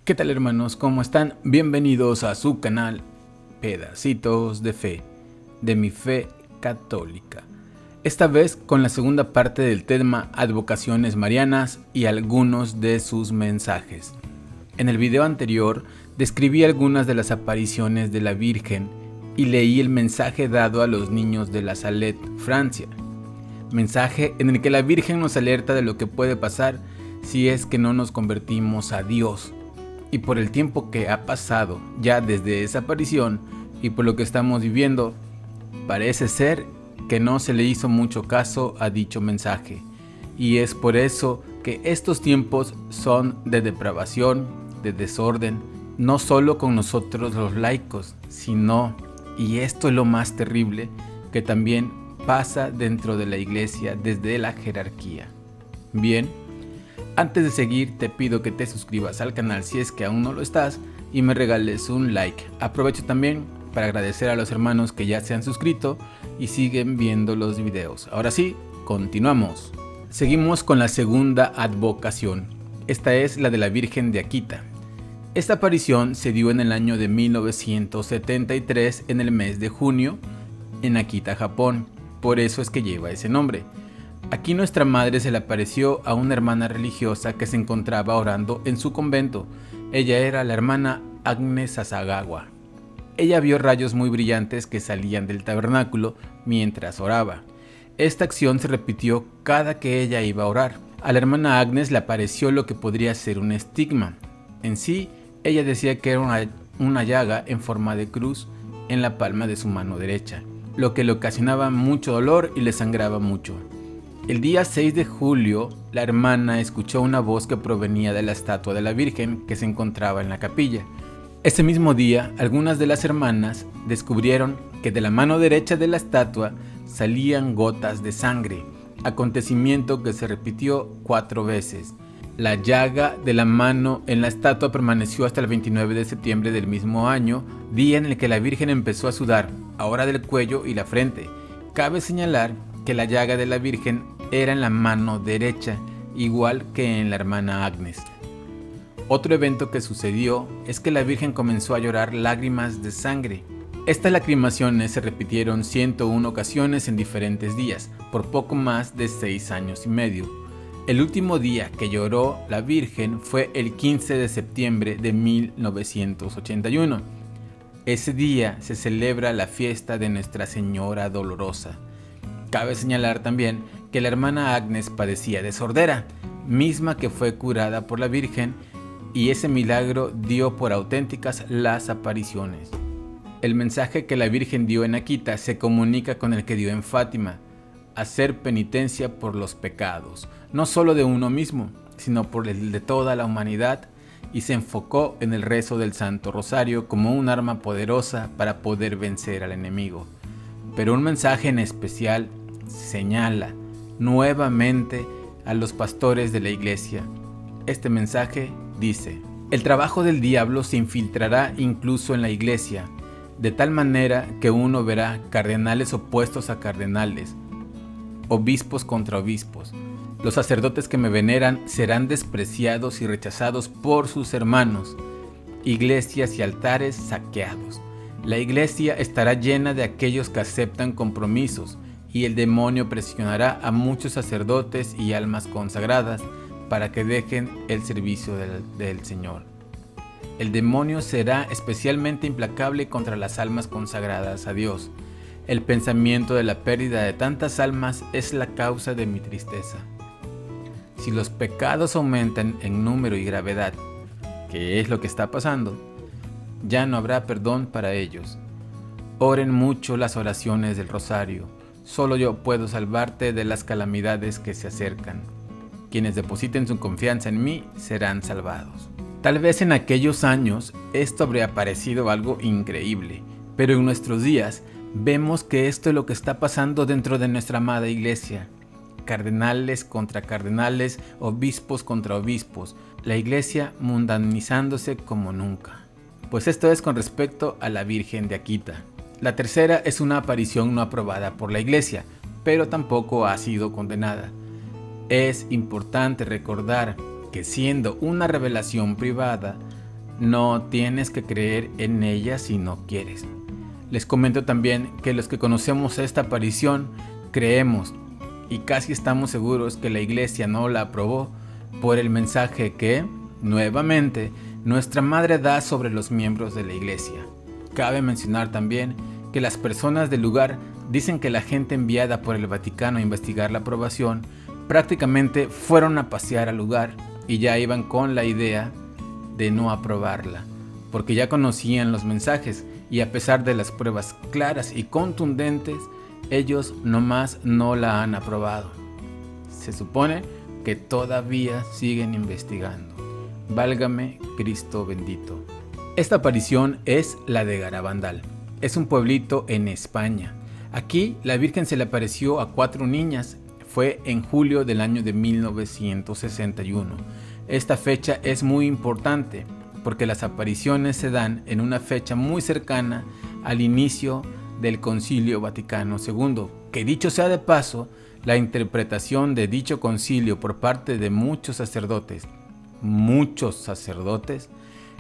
¿Qué tal, hermanos? ¿Cómo están? Bienvenidos a su canal Pedacitos de Fe, de mi fe católica. Esta vez con la segunda parte del tema Advocaciones Marianas y algunos de sus mensajes. En el video anterior describí algunas de las apariciones de la Virgen y leí el mensaje dado a los niños de La Salette, Francia. Mensaje en el que la Virgen nos alerta de lo que puede pasar si es que no nos convertimos a Dios. Y por el tiempo que ha pasado ya desde esa aparición y por lo que estamos viviendo, parece ser que no se le hizo mucho caso a dicho mensaje. Y es por eso que estos tiempos son de depravación, de desorden, no solo con nosotros los laicos, sino, y esto es lo más terrible, que también pasa dentro de la iglesia desde la jerarquía. Bien, antes de seguir te pido que te suscribas al canal si es que aún no lo estás y me regales un like. Aprovecho también para agradecer a los hermanos que ya se han suscrito y siguen viendo los videos. Ahora sí, continuamos. Seguimos con la segunda advocación. Esta es la de la Virgen de Akita. Esta aparición se dio en el año de 1973 en el mes de junio en Akita, Japón. Por eso es que lleva ese nombre. Aquí nuestra madre se le apareció a una hermana religiosa que se encontraba orando en su convento. Ella era la hermana Agnes Sasagawa. Ella vio rayos muy brillantes que salían del tabernáculo mientras oraba. Esta acción se repitió cada que ella iba a orar. A la hermana Agnes le apareció lo que podría ser un estigma. En sí, ella decía que era una llaga en forma de cruz en la palma de su mano derecha, lo que le ocasionaba mucho dolor y le sangraba mucho. El día 6 de julio, la hermana escuchó una voz que provenía de la estatua de la Virgen que se encontraba en la capilla. Ese mismo día, algunas de las hermanas descubrieron que de la mano derecha de la estatua salían gotas de sangre, acontecimiento que se repitió 4 veces. La llaga de la mano en la estatua permaneció hasta el 29 de septiembre del mismo año, día en el que la Virgen empezó a sudar, ahora del cuello y la frente. Cabe señalar que la llaga de la Virgen era en la mano derecha, igual que en la hermana Agnes. Otro evento que sucedió es que la Virgen comenzó a llorar lágrimas de sangre. Estas lacrimaciones se repitieron 101 ocasiones en diferentes días, por poco más de 6 años y medio. El último día que lloró la Virgen fue el 15 de septiembre de 1981. Ese día se celebra la fiesta de Nuestra Señora Dolorosa. Cabe señalar también que la hermana Agnes padecía de sordera, misma que fue curada por la Virgen, y ese milagro dio por auténticas las apariciones. El mensaje que la Virgen dio en Akita se comunica con el que dio en Fátima: hacer penitencia por los pecados, no solo de uno mismo, sino por el de toda la humanidad, y se enfocó en el rezo del Santo Rosario como un arma poderosa para poder vencer al enemigo. Pero un mensaje en especial señala nuevamente a los pastores de la iglesia. Este mensaje dice: el trabajo del diablo se infiltrará incluso en la iglesia, de tal manera que uno verá cardenales opuestos a cardenales, obispos contra obispos. Los sacerdotes que me veneran serán despreciados y rechazados por sus hermanos, iglesias y altares saqueados. La iglesia estará llena de aquellos que aceptan compromisos, y el demonio presionará a muchos sacerdotes y almas consagradas para que dejen el servicio del Señor. El demonio será especialmente implacable contra las almas consagradas a Dios. El pensamiento de la pérdida de tantas almas es la causa de mi tristeza. Si los pecados aumentan en número y gravedad, que es lo que está pasando, ya no habrá perdón para ellos. Oren mucho las oraciones del rosario. Solo yo puedo salvarte de las calamidades que se acercan. Quienes depositen su confianza en mí serán salvados. Tal vez en aquellos años esto habría parecido algo increíble, pero en nuestros días vemos que esto es lo que está pasando dentro de nuestra amada iglesia. Cardenales contra cardenales, obispos contra obispos, la iglesia mundanizándose como nunca. Pues esto es con respecto a la Virgen de Akita. La tercera es una aparición no aprobada por la iglesia, pero tampoco ha sido condenada. Es importante recordar que siendo una revelación privada, No tienes que creer en ella si no quieres. Les comento también que los que conocemos esta aparición creemos y casi estamos seguros que la iglesia no la aprobó por el mensaje que, nuevamente, nuestra madre da sobre los miembros de la iglesia. Cabe mencionar también que las personas del lugar dicen que la gente enviada por el Vaticano a investigar la aprobación prácticamente fueron a pasear al lugar y ya iban con la idea de no aprobarla, porque ya conocían los mensajes y a pesar de las pruebas claras y contundentes, ellos nomás no la han aprobado. Se supone que todavía siguen investigando. Válgame Cristo bendito. Esta aparición es la de Garabandal. Es un pueblito en España. Aquí la Virgen se le apareció a 4 niñas. Fue en julio del año de 1961. Esta fecha es muy importante porque las apariciones se dan en una fecha muy cercana al inicio del Concilio Vaticano II, que dicho sea de paso, la interpretación de dicho concilio por parte de muchos sacerdotes,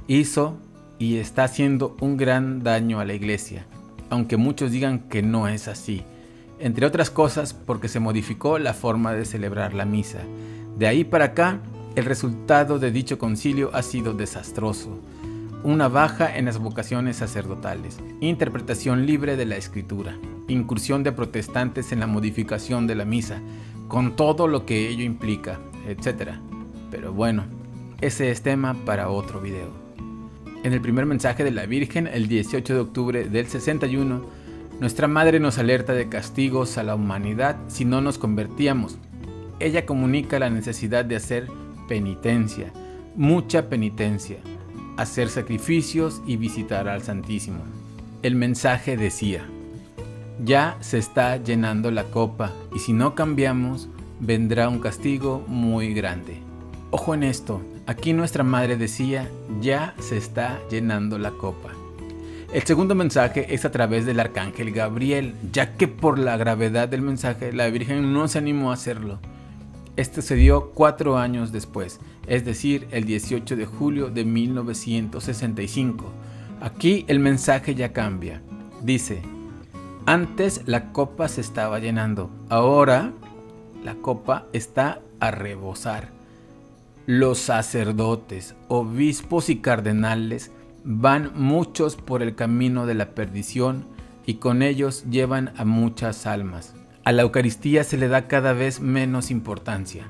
hizo y está haciendo un gran daño a la iglesia, aunque muchos digan que no es así, entre otras cosas porque se modificó la forma de celebrar la misa. De ahí para acá, el resultado de dicho concilio ha sido desastroso. Una baja en las vocaciones sacerdotales, interpretación libre de la escritura, incursión de protestantes en la modificación de la misa, con todo lo que ello implica, etc. Pero bueno, ese es tema para otro video. En el primer mensaje de la Virgen, el 18 de octubre del 61, nuestra Madre nos alerta de castigos a la humanidad si no nos convertíamos. Ella comunica la necesidad de hacer penitencia, mucha penitencia, hacer sacrificios y visitar al Santísimo. El mensaje decía: ya se está llenando la copa y si no cambiamos, vendrá un castigo muy grande. Ojo en esto, aquí nuestra madre decía: ya se está llenando la copa. El segundo mensaje es a través del arcángel Gabriel, ya que por la gravedad del mensaje la Virgen no se animó a hacerlo. Este se dio 4 años después, es decir, el 18 de julio de 1965. Aquí el mensaje ya cambia. Dice: antes la copa se estaba llenando, ahora la copa está a rebosar. Los sacerdotes, obispos y cardenales van muchos por el camino de la perdición y con ellos llevan a muchas almas. A la Eucaristía se le da cada vez menos importancia.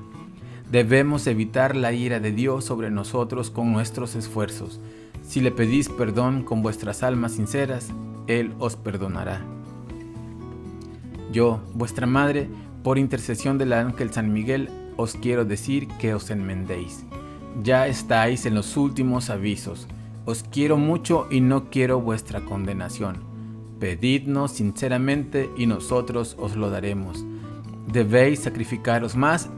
Debemos evitar la ira de Dios sobre nosotros con nuestros esfuerzos. Si le pedís perdón con vuestras almas sinceras, Él os perdonará. Yo, vuestra madre, por intercesión del ángel San Miguel, os quiero decir que os enmendéis. Ya estáis en los últimos avisos. Os quiero mucho y no quiero vuestra condenación. Pedidnos sinceramente y nosotros os lo daremos. Debéis sacrificaros más,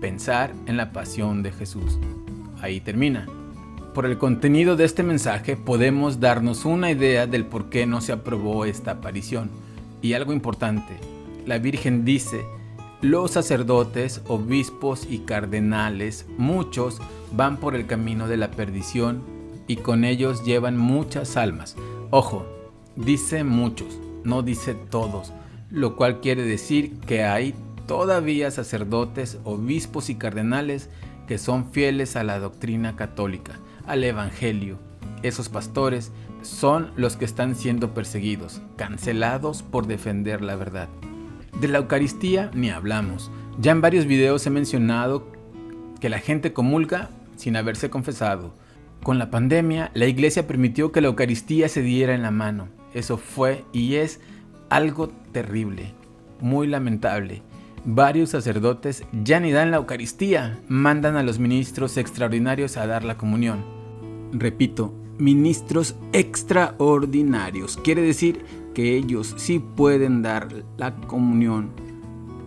pensar en la pasión de Jesús. Ahí termina. Por el contenido de este mensaje podemos darnos una idea del por qué no se aprobó esta aparición. Y algo importante, la Virgen dice: los sacerdotes, obispos y cardenales, muchos van por el camino de la perdición y con ellos llevan muchas almas. Ojo, dice muchos, no dice todos, lo cual quiere decir que hay todavía sacerdotes, obispos y cardenales que son fieles a la doctrina católica, al Evangelio. Esos pastores son los que están siendo perseguidos, cancelados por defender la verdad. De la Eucaristía ni hablamos. Ya en varios videos he mencionado que la gente comulga sin haberse confesado. Con la pandemia, la iglesia permitió que la Eucaristía se diera en la mano. Eso fue y es algo terrible, muy lamentable. Varios sacerdotes ya ni dan la Eucaristía, mandan a los ministros extraordinarios a dar la comunión. Repito, ministros extraordinarios. Quiere decir que ellos sí pueden dar la comunión,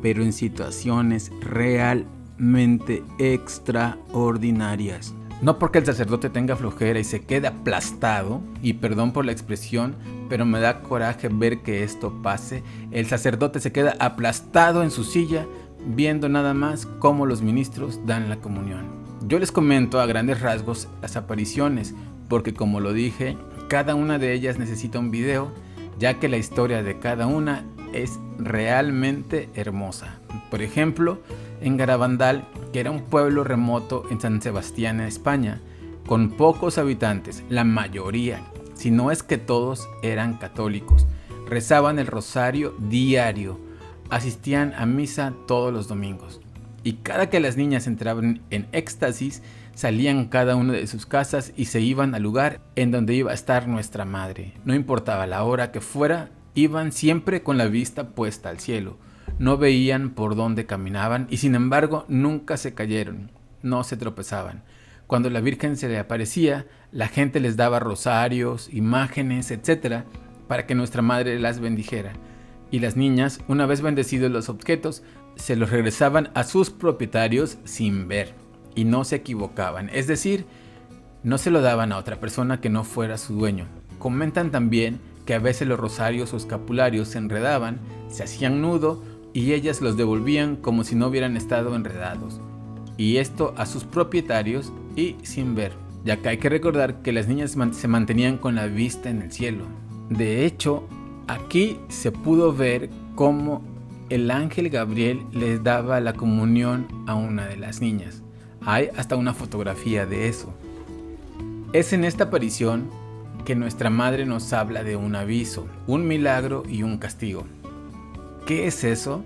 pero en situaciones realmente extraordinarias. No porque el sacerdote tenga flojera y se quede aplastado, y perdón por la expresión, pero me da coraje ver que esto pase. El sacerdote se queda aplastado en su silla, viendo nada más cómo los ministros dan la comunión. Yo les comento a grandes rasgos las apariciones, porque como lo dije, cada una de ellas necesita un video, ya que la historia de cada una es realmente hermosa. Por ejemplo, en Garabandal, que era un pueblo remoto en San Sebastián, España, con pocos habitantes, la mayoría, si no es que todos, eran católicos. Rezaban el rosario diario, asistían a misa todos los domingos. Y cada que las niñas entraban en éxtasis, salían cada una de sus casas y se iban al lugar en donde iba a estar nuestra madre. No importaba la hora que fuera, iban siempre con la vista puesta al cielo. No veían por dónde caminaban y sin embargo nunca se cayeron, no se tropezaban. Cuando la Virgen se le aparecía, la gente les daba rosarios, imágenes, etc., para que nuestra madre las bendijera. Y las niñas, una vez bendecidos los objetos, se los regresaban a sus propietarios sin ver. Y no se equivocaban, es decir, no se lo daban a otra persona que no fuera su dueño. Comentan también que a veces los rosarios o escapularios se enredaban, se hacían nudo y ellas los devolvían como si no hubieran estado enredados. Y esto a sus propietarios y sin ver, ya que hay que recordar que las niñas se mantenían con la vista en el cielo. De hecho, aquí se pudo ver cómo el ángel Gabriel les daba la comunión a una de las niñas. Hay hasta una fotografía de eso. Es en esta aparición que nuestra madre nos habla de un aviso, un milagro y un castigo. ¿Qué es eso?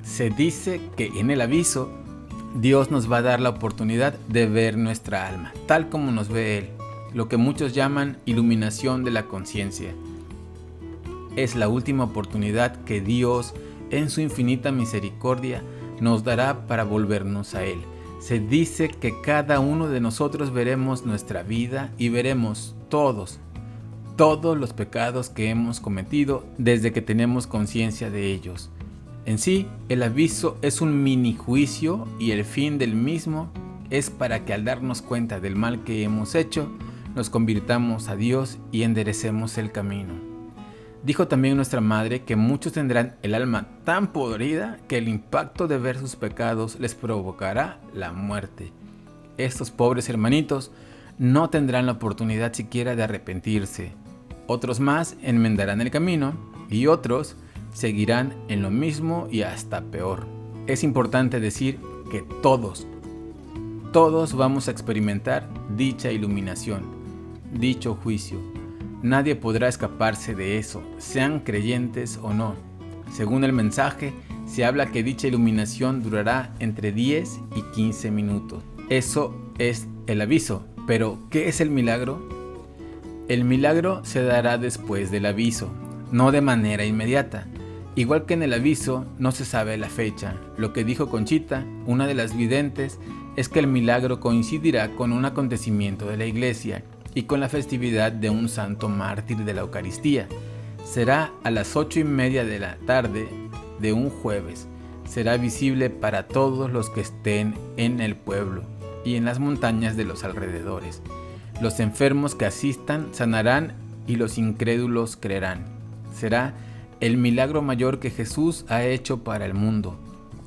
Se dice que en el aviso Dios nos va a dar la oportunidad de ver nuestra alma, tal como nos ve Él, lo que muchos llaman iluminación de la conciencia. Es la última oportunidad que Dios, en su infinita misericordia, nos dará para volvernos a Él. Se dice que cada uno de nosotros veremos nuestra vida y veremos todos los pecados que hemos cometido desde que tenemos conciencia de ellos. En sí, el aviso es un mini juicio y el fin del mismo es para que al darnos cuenta del mal que hemos hecho, nos convirtamos a Dios y enderecemos el camino. Dijo también nuestra madre que muchos tendrán el alma tan podrida que el impacto de ver sus pecados les provocará la muerte. Estos pobres hermanitos no tendrán la oportunidad siquiera de arrepentirse. Otros más enmendarán el camino y otros seguirán en lo mismo y hasta peor. Es importante decir que todos vamos a experimentar dicha iluminación, dicho juicio. Nadie podrá escaparse de eso, sean creyentes o no. Según el mensaje, se habla que dicha iluminación durará entre 10 y 15 minutos. Eso es el aviso, pero ¿qué es el milagro? El milagro se dará después del aviso, no de manera inmediata. Igual que en el aviso, no se sabe la fecha. Lo que dijo Conchita, una de las videntes, es que el milagro coincidirá con un acontecimiento de la iglesia y con la festividad de un santo mártir de la Eucaristía. Será a las 8:30 de la tarde de un jueves. Será visible para todos los que estén en el pueblo y en las montañas de los alrededores. Los enfermos que asistan sanarán y los incrédulos creerán. Será el milagro mayor que Jesús ha hecho para el mundo.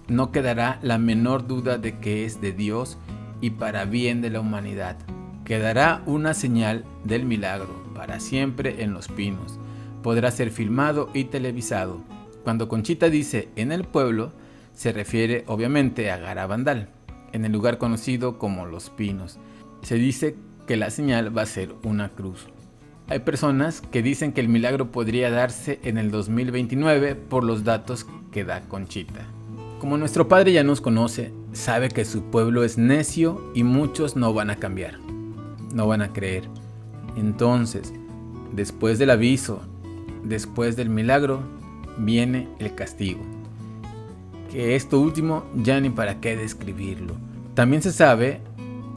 No quedará la menor duda de que es de Dios y para bien de la humanidad. Quedará una señal del milagro para siempre en los pinos. Podrá ser filmado y televisado. Cuando Conchita dice en el pueblo, se refiere obviamente a Garabandal, en el lugar conocido como Los Pinos. Se dice que la señal va a ser una cruz. Hay personas que dicen que el milagro podría darse en el 2029 por los datos que da Conchita. Como nuestro padre ya nos conoce, sabe que su pueblo es necio y muchos no van a cambiar, no van a creer. Entonces, después del aviso, después del milagro, viene el castigo. Que esto último ya ni para qué describirlo. También se sabe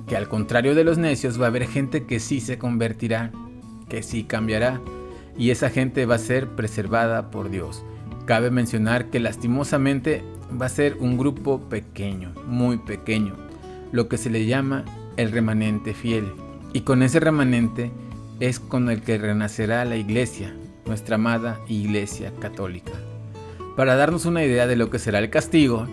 que al contrario de los necios va a haber gente que sí se convertirá, que sí cambiará, y esa gente va a ser preservada por Dios. Cabe mencionar que lastimosamente va a ser un grupo pequeño, muy pequeño, lo que se le llama el remanente fiel. Y con ese remanente es con el que renacerá la iglesia, nuestra amada Iglesia Católica. Para darnos una idea de lo que será el castigo,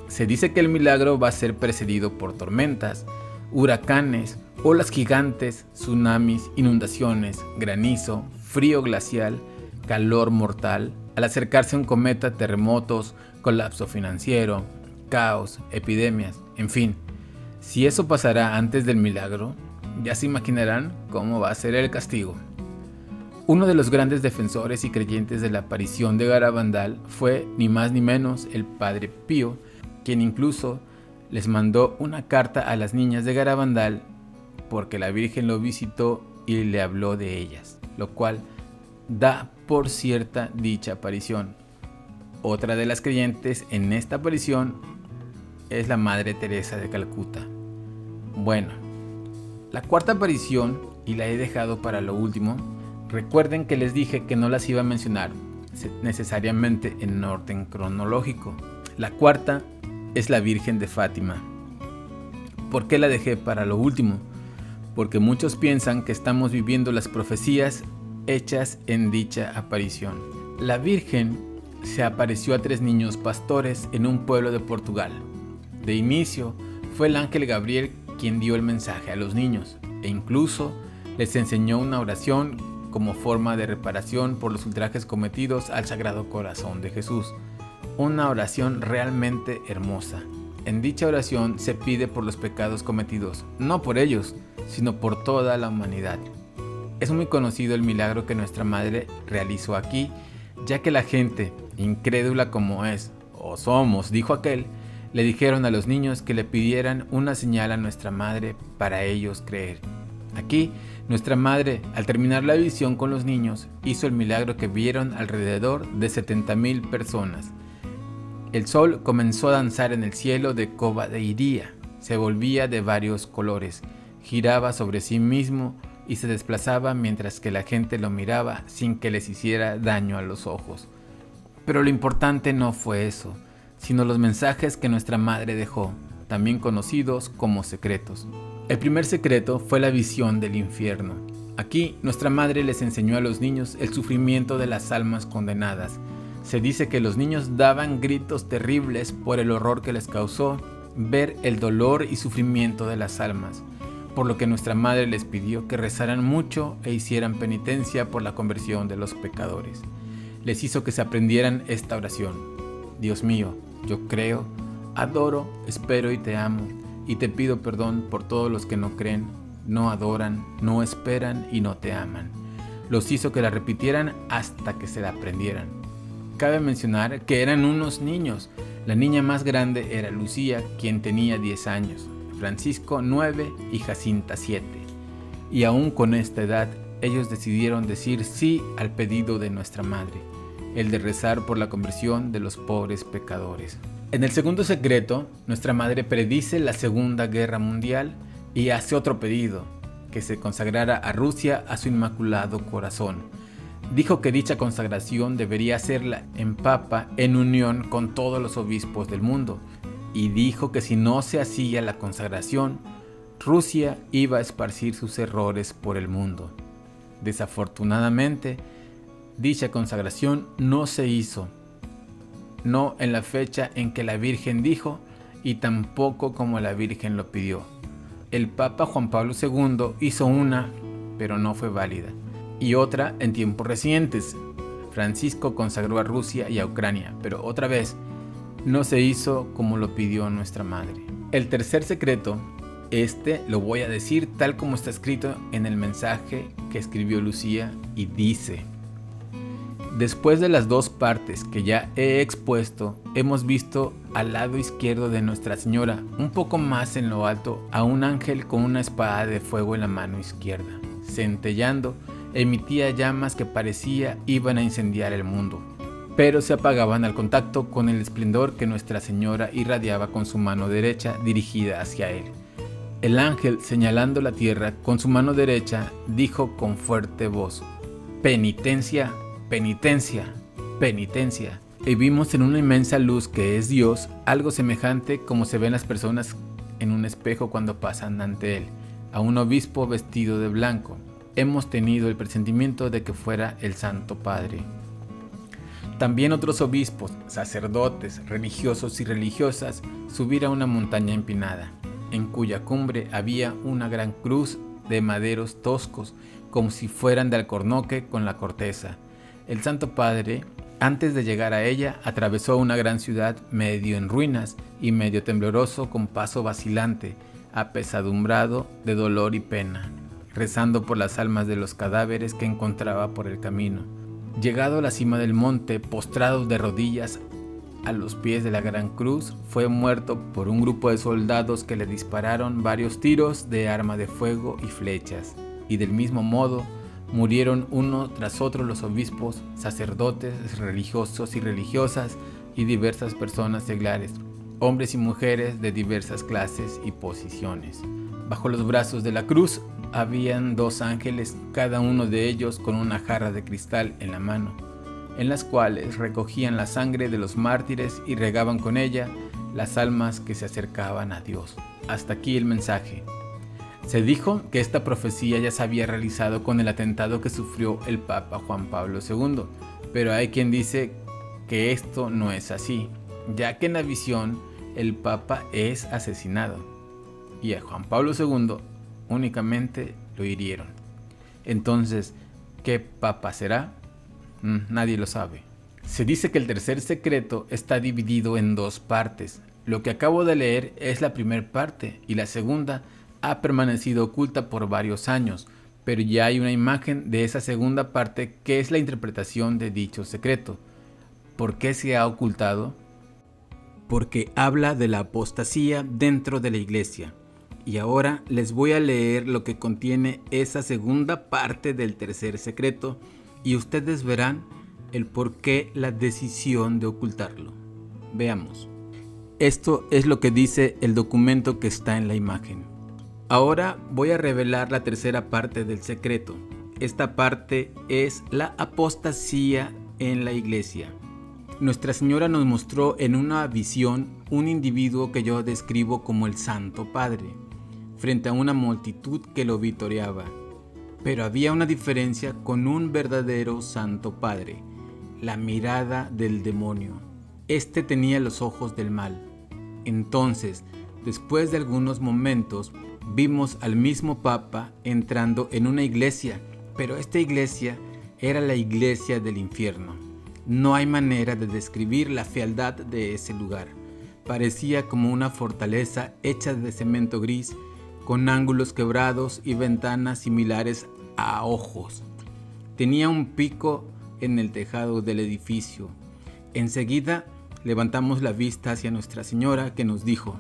se dice que el milagro va a ser precedido por tormentas, huracanes, Olas gigantes, tsunamis, inundaciones, granizo, frío glacial, calor mortal, al acercarse un cometa, terremotos, colapso financiero, caos, epidemias, en fin. Si eso pasará antes del milagro, ya se imaginarán cómo va a ser el castigo. Uno de los grandes defensores y creyentes de la aparición de Garabandal fue ni más ni menos el Padre Pío, quien incluso les mandó una carta a las niñas de Garabandal porque la Virgen lo visitó y le habló de ellas, lo cual da por cierta dicha aparición. Otra de las creyentes en esta aparición es la Madre Teresa de Calcuta. Bueno, la cuarta aparición, y la he dejado para lo último, recuerden que les dije que no las iba a mencionar necesariamente en orden cronológico. La cuarta es la Virgen de Fátima. ¿Por qué la dejé para lo último? Porque muchos piensan que estamos viviendo las profecías hechas en dicha aparición. La Virgen se apareció a 3 niños pastores en un pueblo de Portugal. De inicio, fue el ángel Gabriel quien dio el mensaje a los niños e incluso les enseñó una oración como forma de reparación por los ultrajes cometidos al Sagrado Corazón de Jesús. Una oración realmente hermosa. En dicha oración se pide por los pecados cometidos, no por ellos, sino por toda la humanidad. Es muy conocido el milagro que nuestra Madre realizó aquí, ya que la gente, incrédula como es, o somos, dijo aquel, le dijeron a los niños que le pidieran una señal a nuestra Madre para ellos creer. Aquí, nuestra Madre, al terminar la visión con los niños, hizo el milagro que vieron alrededor de 70,000 personas. El sol comenzó a danzar en el cielo de Cova de Iría, se volvía de varios colores, giraba sobre sí mismo y se desplazaba mientras que la gente lo miraba sin que les hiciera daño a los ojos. Pero lo importante no fue eso, sino los mensajes que nuestra Madre dejó, también conocidos como secretos. El primer secreto fue la visión del infierno. Aquí nuestra Madre les enseñó a los niños el sufrimiento de las almas condenadas. Se dice que los niños daban gritos terribles por el horror que les causó ver el dolor y sufrimiento de las almas, por lo que nuestra Madre les pidió que rezaran mucho e hicieran penitencia por la conversión de los pecadores. Les hizo que se aprendieran esta oración: Dios mío, yo creo, adoro, espero y te amo, y te pido perdón por todos los que no creen, no adoran, no esperan y no te aman. Los hizo que la repitieran hasta que se la aprendieran. Cabe mencionar que eran unos niños. La niña más grande era Lucía, quien tenía 10 años, Francisco 9 y Jacinta 7. Y aún con esta edad, ellos decidieron decir sí al pedido de nuestra Madre, el de rezar por la conversión de los pobres pecadores. En el segundo secreto, nuestra Madre predice la Segunda Guerra Mundial y hace otro pedido: que se consagrara a Rusia a su Inmaculado Corazón. Dijo que dicha consagración debería hacerla en papa en unión con todos los obispos del mundo, y dijo que si no se hacía la consagración, Rusia iba a esparcir sus errores por el mundo. Desafortunadamente, dicha consagración no se hizo, no en la fecha en que la Virgen dijo y tampoco como la Virgen lo pidió. El Papa Juan Pablo II hizo una, pero no fue válida, y otra en tiempos recientes. Francisco consagró a Rusia y a Ucrania, pero otra vez no se hizo como lo pidió nuestra Madre. El tercer secreto, lo voy a decir tal como está escrito en el mensaje que escribió Lucía, y dice: después de las 2 partes que ya he expuesto, hemos visto al lado izquierdo de Nuestra Señora, un poco más en lo alto, a un ángel con una espada de fuego en la mano izquierda. Centellando, emitía llamas que parecía iban a incendiar el mundo, pero se apagaban al contacto con el esplendor que Nuestra Señora irradiaba con su mano derecha dirigida hacia él. El ángel, señalando la tierra con su mano derecha, dijo con fuerte voz: penitencia, penitencia, penitencia. Y vimos en una inmensa luz que es Dios, algo semejante como se ven las personas en un espejo cuando pasan ante él, a un obispo vestido de blanco. Hemos tenido el presentimiento de que fuera el Santo Padre. También otros obispos, sacerdotes, religiosos y religiosas subir a una montaña empinada. en cuya cumbre había una gran cruz de maderos toscos, como si fueran de alcornoque con la corteza. El Santo Padre, antes de llegar a ella, atravesó una gran ciudad medio en ruinas y medio tembloroso, con paso vacilante, apesadumbrado de dolor y pena, rezando por las almas de los cadáveres que encontraba por el camino. Llegado a la cima del monte, postrado de rodillas a los pies de la gran cruz, fue muerto por un grupo de soldados que le dispararon varios tiros de arma de fuego y flechas, y del mismo modo murieron uno tras otro los obispos, sacerdotes, religiosos y religiosas, y diversas personas seglares, hombres y mujeres de diversas clases y posiciones. Bajo los brazos de la cruz habían dos ángeles, cada uno de ellos con una jarra de cristal en la mano, en las cuales recogían la sangre de los mártires y regaban con ella las almas que se acercaban a Dios. Hasta aquí el mensaje. Se dijo que esta profecía ya se había realizado con el atentado que sufrió el Papa Juan Pablo II, pero hay quien dice que esto no es así, ya que en la visión el Papa es asesinado y a Juan Pablo II únicamente lo hirieron. Entonces, ¿qué Papa será? Nadie lo sabe. Se dice que el tercer secreto está dividido en dos partes. Lo que acabo de leer es la primera parte y la segunda ha permanecido oculta por varios años, pero ya hay una imagen de esa segunda parte que es la interpretación de dicho secreto. ¿Por qué se ha ocultado? Porque habla de la apostasía dentro de la iglesia. Y ahora les voy a leer lo que contiene esa segunda parte del tercer secreto y ustedes verán el por qué la decisión de ocultarlo. Veamos. Esto es lo que dice el documento que está en la imagen. Ahora voy a revelar la tercera parte del secreto. Esta parte es la apostasía en la iglesia. Nuestra Señora nos mostró en una visión un individuo que yo describo como el Santo Padre, frente a una multitud que lo vitoreaba. Pero había una diferencia con un verdadero Santo Padre, la mirada del demonio. Este tenía los ojos del mal. Entonces, después de algunos momentos, vimos al mismo Papa entrando en una iglesia, pero esta iglesia era la iglesia del infierno. No hay manera de describir la fealdad de ese lugar. Parecía como una fortaleza hecha de cemento gris, con ángulos quebrados y ventanas similares a ojos. Tenía un pico en el tejado del edificio. Enseguida levantamos la vista hacia Nuestra Señora, que nos dijo: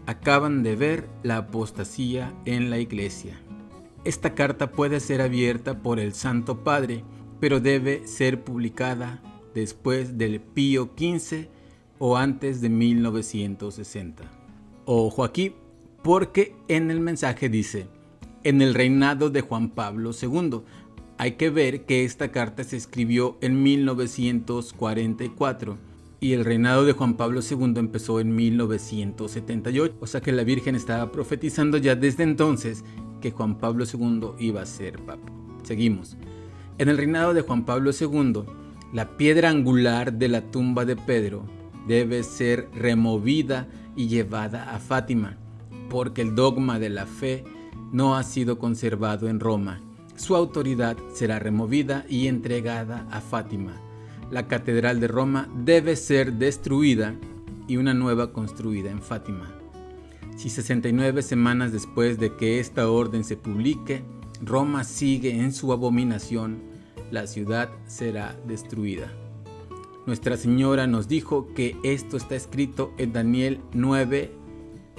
acaban de ver la apostasía en la iglesia. Esta carta puede ser abierta por el Santo Padre, pero debe ser publicada después del Pío XV o antes de 1960. Ojo aquí, porque en el mensaje dice, en el reinado de Juan Pablo II. Hay que ver que esta carta se escribió en 1944 y el reinado de Juan Pablo II empezó en 1978. O sea que la Virgen estaba profetizando ya desde entonces que Juan Pablo II iba a ser papa. Seguimos. En el reinado de Juan Pablo II, la piedra angular de la tumba de Pedro debe ser removida y llevada a Fátima, porque el dogma de la fe no ha sido conservado en Roma. Su autoridad será removida y entregada a Fátima. La catedral de Roma debe ser destruida y una nueva construida en Fátima. Si 69 semanas después de que esta orden se publique, Roma sigue en su abominación, la ciudad será destruida. Nuestra Señora nos dijo que esto está escrito en Daniel 9,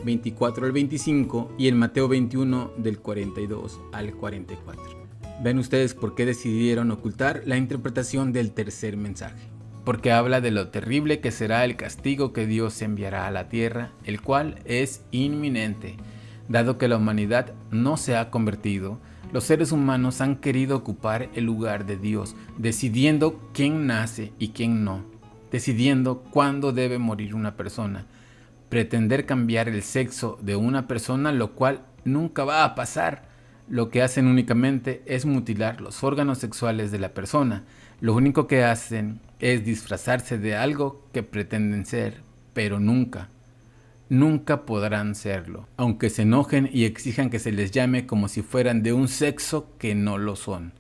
24 al 25 y en Mateo 21 del 42 al 44. ¿Ven ustedes por qué decidieron ocultar la interpretación del tercer mensaje? Porque habla de lo terrible que será el castigo que Dios enviará a la tierra, el cual es inminente. Dado que la humanidad no se ha convertido, los seres humanos han querido ocupar el lugar de Dios, decidiendo quién nace y quién no, decidiendo cuándo debe morir una persona. Pretender cambiar el sexo de una persona, lo cual nunca va a pasar. Lo que hacen únicamente es mutilar los órganos sexuales de la persona. Lo único que hacen es disfrazarse de algo que pretenden ser, pero nunca nunca podrán serlo, aunque se enojen y exijan que se les llame como si fueran de un sexo que no lo son.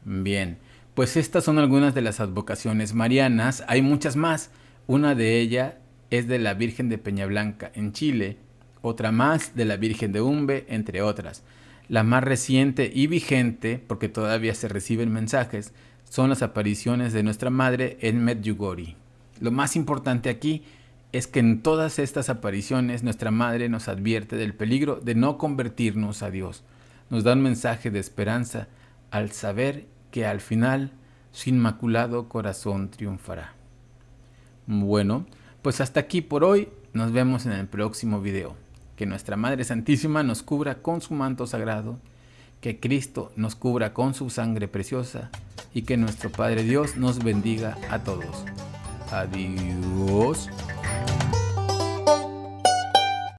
Bien, pues estas son algunas de las advocaciones marianas, hay muchas más. Una de ellas es de la Virgen de Peñablanca en Chile, otra más de la Virgen de Umbe, entre otras. La más reciente y vigente, porque todavía se reciben mensajes, son las apariciones de nuestra madre en Medjugorje. Lo más importante aquí es que en todas estas apariciones nuestra madre nos advierte del peligro de no convertirnos a Dios. Nos da un mensaje de esperanza al saber que al final su inmaculado corazón triunfará. Bueno, pues hasta aquí por hoy, nos vemos en el próximo video. Que nuestra Madre Santísima nos cubra con su manto sagrado, que Cristo nos cubra con su sangre preciosa y que nuestro Padre Dios nos bendiga a todos. Adiós.